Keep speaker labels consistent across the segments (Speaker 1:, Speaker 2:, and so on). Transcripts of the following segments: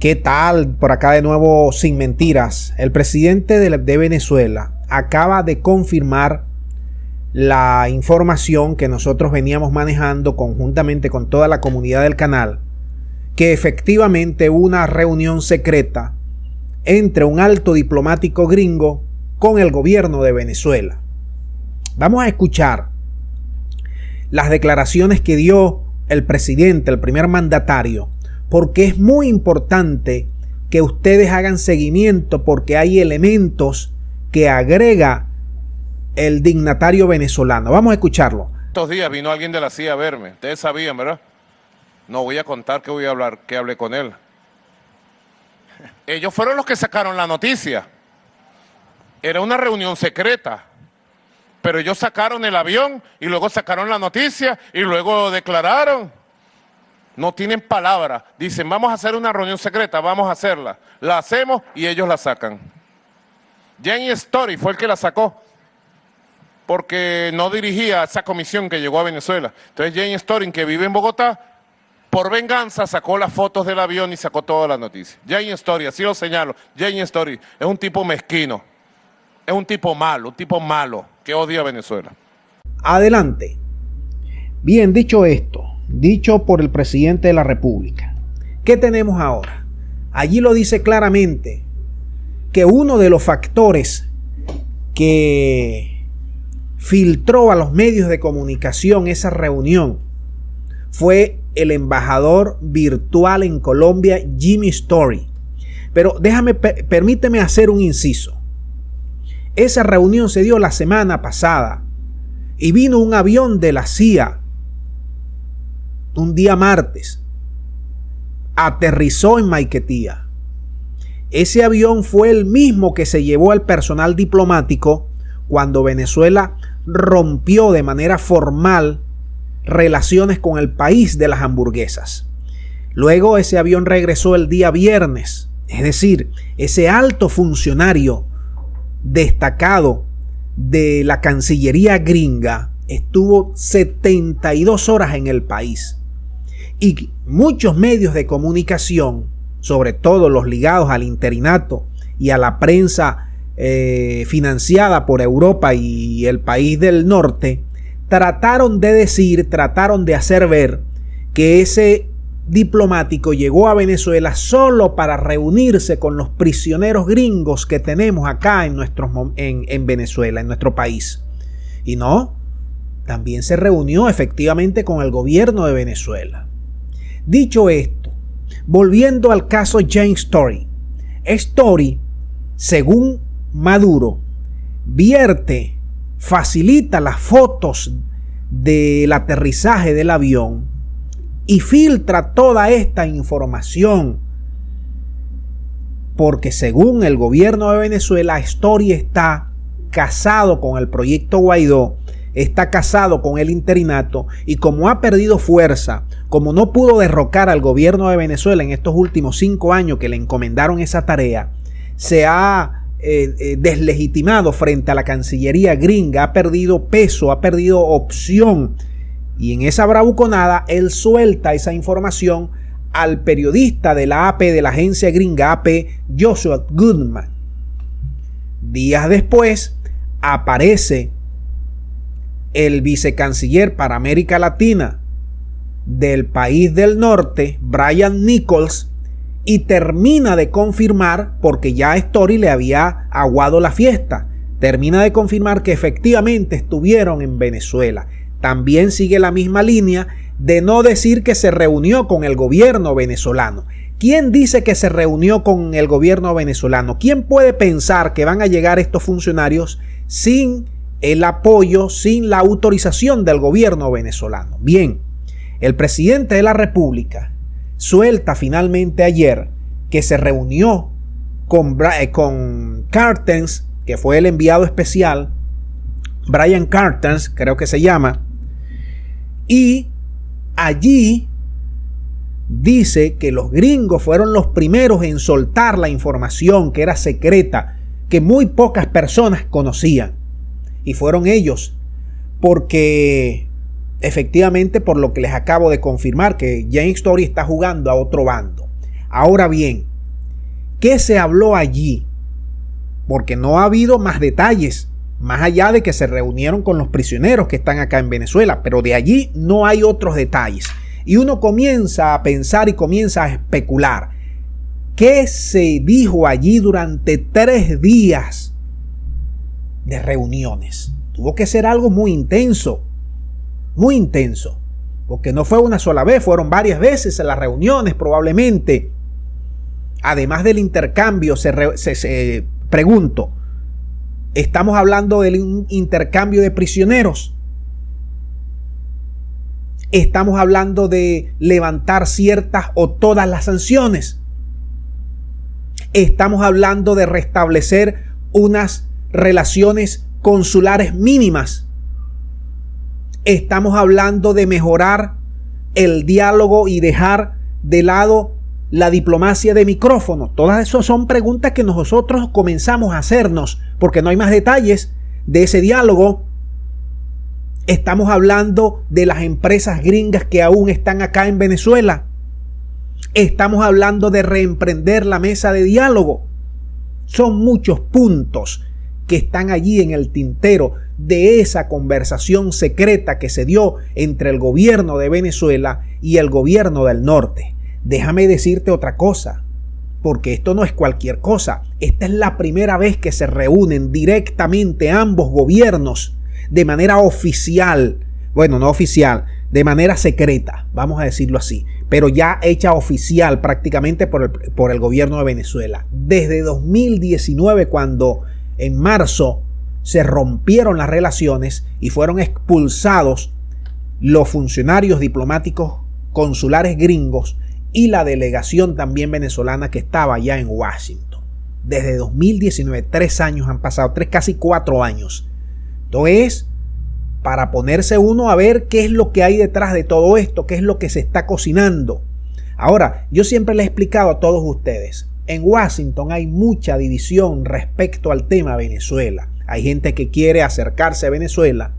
Speaker 1: ¿Qué tal? Por acá de nuevo Sin Mentiras. El presidente de Venezuela acaba de confirmar la información que nosotros veníamos manejando conjuntamente con toda la comunidad del canal, que efectivamente hubo una reunión secreta entre un alto diplomático gringo con el gobierno de Venezuela. Vamos a escuchar las declaraciones que dio el presidente, el primer mandatario, porque es muy importante que ustedes hagan seguimiento, porque hay elementos que agrega el dignatario venezolano. Vamos a escucharlo.
Speaker 2: Estos días vino alguien de la CIA a verme. Ustedes sabían, ¿verdad? No voy a contar que voy a hablar, que hablé con él. Ellos fueron los que sacaron la noticia. Era una reunión secreta. Pero ellos sacaron el avión y luego sacaron la noticia y luego declararon. No tienen palabra. Dicen, vamos a hacer una reunión secreta, vamos a hacerla. La hacemos y ellos la sacan. Jane Story fue el que la sacó, porque no dirigía esa comisión que llegó a Venezuela. Entonces Jane Story, que vive en Bogotá, por venganza sacó las fotos del avión y sacó toda la noticia. Jane Story, así lo señalo. Jane Story es un tipo mezquino, es un tipo malo que odia a Venezuela.
Speaker 1: Adelante. Bien, dicho esto, dicho por el presidente de la República, ¿qué tenemos ahora? Allí lo dice claramente que uno de los factores que filtró a los medios de comunicación esa reunión fue el embajador virtual en Colombia, Jimmy Story. Pero permíteme hacer un inciso. Esa reunión se dio la semana pasada y vino un avión de la CIA un día martes. Aterrizó en Maiquetía. Ese avión fue el mismo que se llevó al personal diplomático cuando Venezuela rompió de manera formal relaciones con el país de las hamburguesas. Luego ese avión regresó el día viernes. Es decir, ese alto funcionario destacado de la Cancillería gringa estuvo 72 horas en el país. Y muchos medios de comunicación, sobre todo los ligados al interinato y a la prensa financiada por Europa y el país del norte, trataron de hacer ver que ese diplomático llegó a Venezuela solo para reunirse con los prisioneros gringos que tenemos acá en Venezuela, en nuestro país. Y no, también se reunió efectivamente con el gobierno de Venezuela. Dicho esto, volviendo al caso Jane Story. Story, según Maduro, facilita las fotos del aterrizaje del avión y filtra toda esta información, porque según el gobierno de Venezuela, Story está casado con el proyecto Guaidó, está casado con el interinato, y como ha perdido fuerza, como no pudo derrocar al gobierno de Venezuela en estos últimos 5 años que le encomendaron esa tarea, se ha deslegitimado frente a la Cancillería gringa, ha perdido peso, ha perdido opción, y en esa bravuconada él suelta esa información al periodista de la AP, de la agencia gringa AP, Joshua Goodman. Días después aparece el vicecanciller para América Latina del país del norte, Brian Nichols, y termina de confirmar, porque ya Story le había aguado la fiesta, termina de confirmar que efectivamente estuvieron en Venezuela. También sigue la misma línea de no decir que se reunió con el gobierno venezolano. ¿Quién dice que se reunió con el gobierno venezolano? ¿Quién puede pensar que van a llegar estos funcionarios sin el apoyo, sin la autorización del gobierno venezolano? Bien, el presidente de la República suelta finalmente ayer que se reunió con Carstens, que fue el enviado especial, Brian Carstens, creo que se llama, y allí dice que los gringos fueron los primeros en soltar la información que era secreta, que muy pocas personas conocían, y fueron ellos, porque efectivamente, por lo que les acabo de confirmar, que Jane Story está jugando a otro bando. Ahora bien, ¿Qué se habló allí? Porque no ha habido más detalles, más allá de que se reunieron con los prisioneros que están acá en Venezuela, pero de allí no hay otros detalles. Y uno comienza a pensar y comienza a especular. ¿Qué se dijo allí durante 3 días de reuniones? Tuvo que ser algo muy intenso, porque no fue una sola vez, fueron varias veces en las reuniones probablemente. Además del intercambio, pregunto, ¿estamos hablando del intercambio de prisioneros? ¿Estamos hablando de levantar ciertas o todas las sanciones? ¿Estamos hablando de restablecer unas relaciones consulares mínimas? ¿Estamos hablando de mejorar el diálogo y dejar de lado la diplomacia de micrófono? Todas esas son preguntas que nosotros comenzamos a hacernos porque no hay más detalles de ese diálogo. Estamos hablando de las empresas gringas que aún están acá en Venezuela. Estamos hablando de reemprender la mesa de diálogo. Son muchos puntos que están allí en el tintero de esa conversación secreta que se dio entre el gobierno de Venezuela y el gobierno del norte. Déjame decirte otra cosa, porque esto no es cualquier cosa. Esta es la primera vez que se reúnen directamente ambos gobiernos de manera oficial. Bueno, no oficial, de manera secreta, vamos a decirlo así, pero ya hecha oficial prácticamente por el gobierno de Venezuela. Desde 2019, cuando en marzo se rompieron las relaciones y fueron expulsados los funcionarios diplomáticos consulares gringos y la delegación también venezolana que estaba allá en Washington. Desde 2019, 3 años han pasado, casi 4 años. Entonces, para ponerse uno a ver qué es lo que hay detrás de todo esto, qué es lo que se está cocinando. Ahora, yo siempre les he explicado a todos ustedes, en Washington hay mucha división respecto al tema Venezuela. Hay gente que quiere acercarse a Venezuela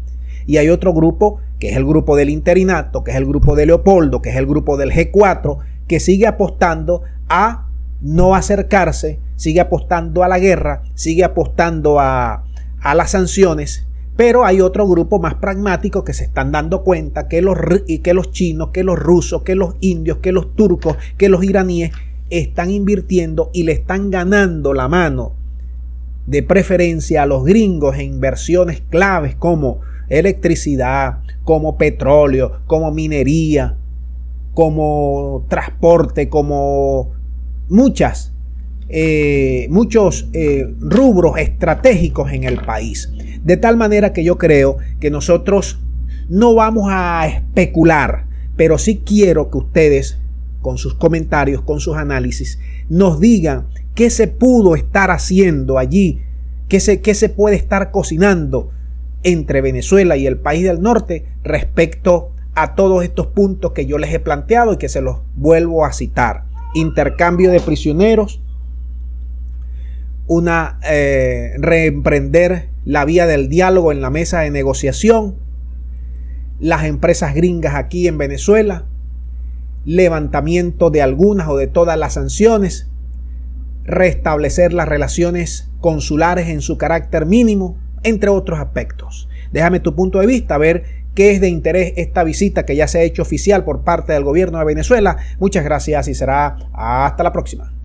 Speaker 1: y hay otro grupo, que es el grupo del interinato, que es el grupo de Leopoldo, que es el grupo del G4, que sigue apostando a no acercarse, sigue apostando a la guerra, sigue apostando a las sanciones. Pero hay otro grupo más pragmático que se están dando cuenta que los chinos, que los rusos, que los indios, que los turcos, que los iraníes están invirtiendo y le están ganando la mano de preferencia a los gringos en inversiones claves como electricidad, como petróleo, como minería, como transporte, como muchos rubros estratégicos en el país. De tal manera que yo creo que nosotros no vamos a especular, pero sí quiero que ustedes, con sus comentarios, con sus análisis, nos digan qué se pudo estar haciendo allí, qué se puede estar cocinando entre Venezuela y el país del norte respecto a todos estos puntos que yo les he planteado y que se los vuelvo a citar. Intercambio de prisioneros, reemprender la vía del diálogo en la mesa de negociación, las empresas gringas aquí en Venezuela, levantamiento de algunas o de todas las sanciones, restablecer las relaciones consulares en su carácter mínimo, entre otros aspectos. Déjame tu punto de vista, a ver qué es de interés esta visita que ya se ha hecho oficial por parte del gobierno de Venezuela. Muchas gracias y será hasta la próxima.